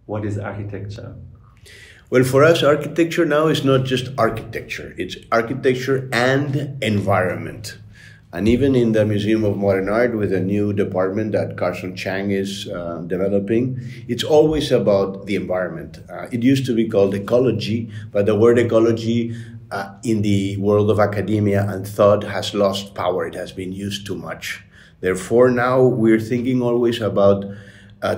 What is architecture? Well, for us, architecture now is not just architecture. It's architecture and environment. And even in the Museum of Modern Art, with a new department that Carson Chang is developing, it's always about the environment. It used to be called ecology, but the word ecology in the world of academia and thought has lost power. It has been used too much. Therefore, now we're thinking always about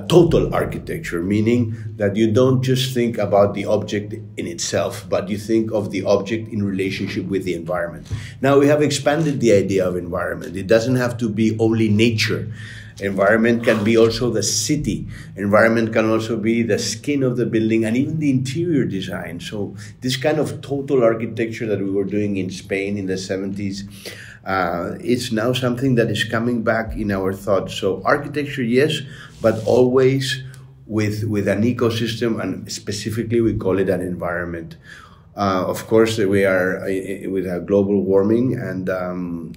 total architecture, meaning that you don't just think about the object in itself, but you think of the object in relationship with the environment. Now we have expanded the idea of environment. It doesn't have to be only nature. Environment can be also the city. Environment can also be the skin of the building and even the interior design. So this kind of total architecture that we were doing in Spain in the 70s, it's now something that is coming back in our thoughts. So architecture, yes, but always with an ecosystem, and specifically we call it an environment. Of course, we are with global warming and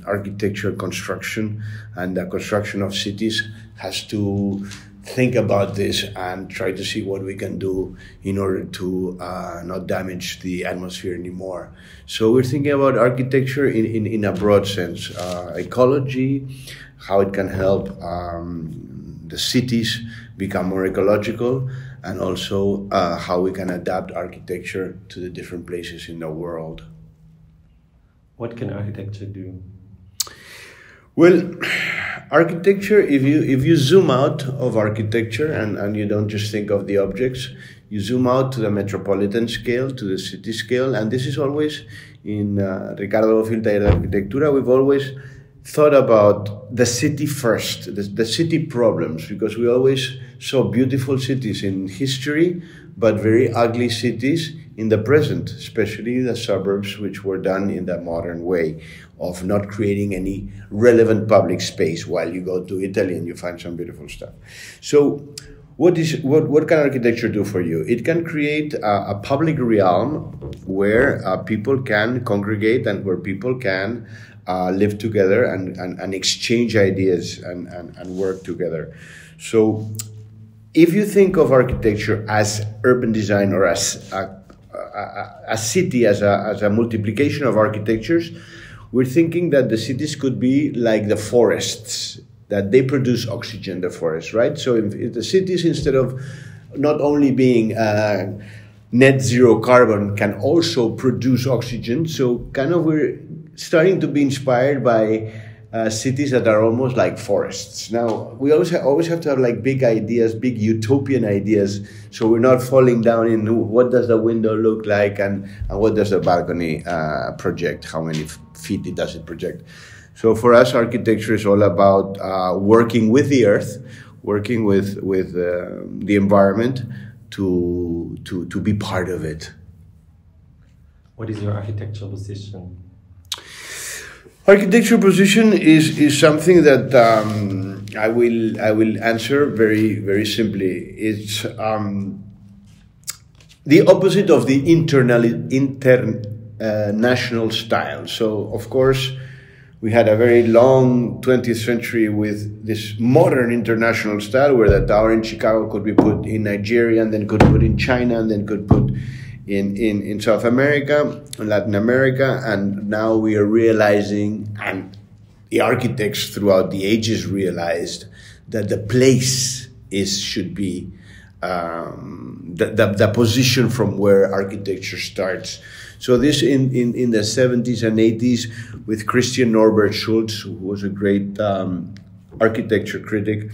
architecture construction, and the construction of cities has to think about this and try to see what we can do in order to not damage the atmosphere anymore. So we're thinking about architecture in a broad sense. Ecology, how it can help the cities become more ecological, and also how we can adapt architecture to the different places in the world. What can architecture do? Well, architecture, if you zoom out of architecture and you don't just think of the objects, you zoom out to the metropolitan scale, to the city scale, and this is always in Ricardo Bofill Taller de Arquitectura, we've always thought about the city first, the city problems, because we always saw beautiful cities in history, but very ugly cities in the present, especially the suburbs, which were done in the modern way of not creating any relevant public space, while you go to Italy and you find some beautiful stuff. So what can architecture do for you? It can create a public realm where people can congregate and where people can live together and exchange ideas and work together. So if you think of architecture as urban design or as a city as a multiplication of architectures, we're thinking that the cities could be like the forests, that they produce oxygen, the forests, right? So if the cities, instead of not only being net zero carbon, can also produce oxygen, so kind of we're starting to be inspired by cities that are almost like forests. Now, we always have to have like big ideas, big utopian ideas, so we're not falling down in what does the window look like and what does the balcony project, how many feet does it project. So for us, architecture is all about working with the earth, working with the environment to be part of it. What is your architectural position? Architectural position is something that I will answer very, very simply. It's the opposite of the international style. So, of course, we had a very long 20th century with this modern international style where the tower in Chicago could be put in Nigeria and then could put in China and then could put in South America, Latin America, and now we are realizing, and the architects throughout the ages realized, that the place should be the position from where architecture starts. So this in the 70s and 80s with Christian Norbert Schultz, who was a great architecture critic,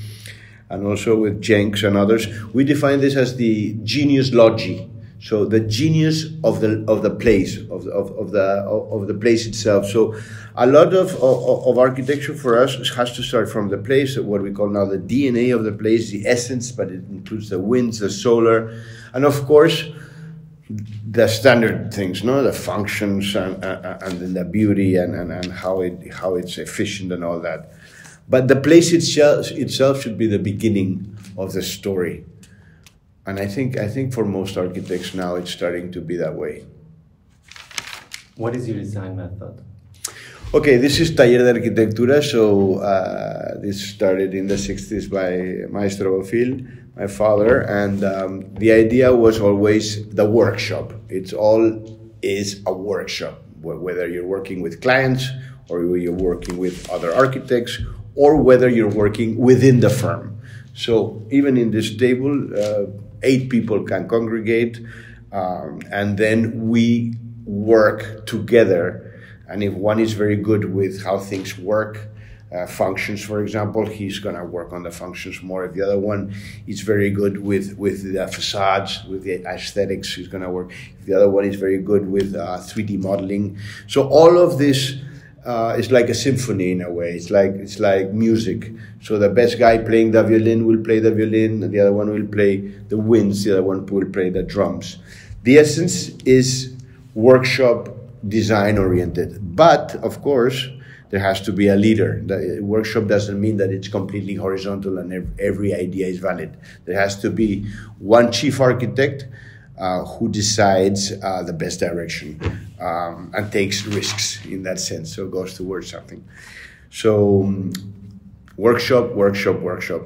and also with Jenks and others, we define this as the genius logi. So the genius of the place of the place itself. So a lot of architecture for us has to start from the place, what we call now the DNA of the place, the essence, but it includes the winds, the solar, and of course the standard things, no, the functions and then the beauty and how it's efficient and all that. But the place itself should be the beginning of the story. And I think for most architects now it's starting to be that way. What is your design method? Okay, this is Taller de Arquitectura, so this started in the 60s by Maestro Bofill. my father, and the idea was always the workshop. It's all is a workshop, whether you're working with clients or you're working with other architects or whether you're working within the firm. So even in this table, 8 people can congregate, and then we work together. And if one is very good with how things work, functions, for example, he's going to work on the functions more. If the other one is very good with the facades, with the aesthetics, he's going to work. If the other one is very good with 3D modeling. So all of this is like a symphony in a way. It's like music. So the best guy playing the violin will play the violin, and the other one will play the winds, the other one will play the drums. The essence is workshop design oriented, but of course there has to be a leader. The workshop doesn't mean that it's completely horizontal and every idea is valid. There has to be one chief architect who decides the best direction and takes risks in that sense, so goes towards something. So workshop, workshop, workshop.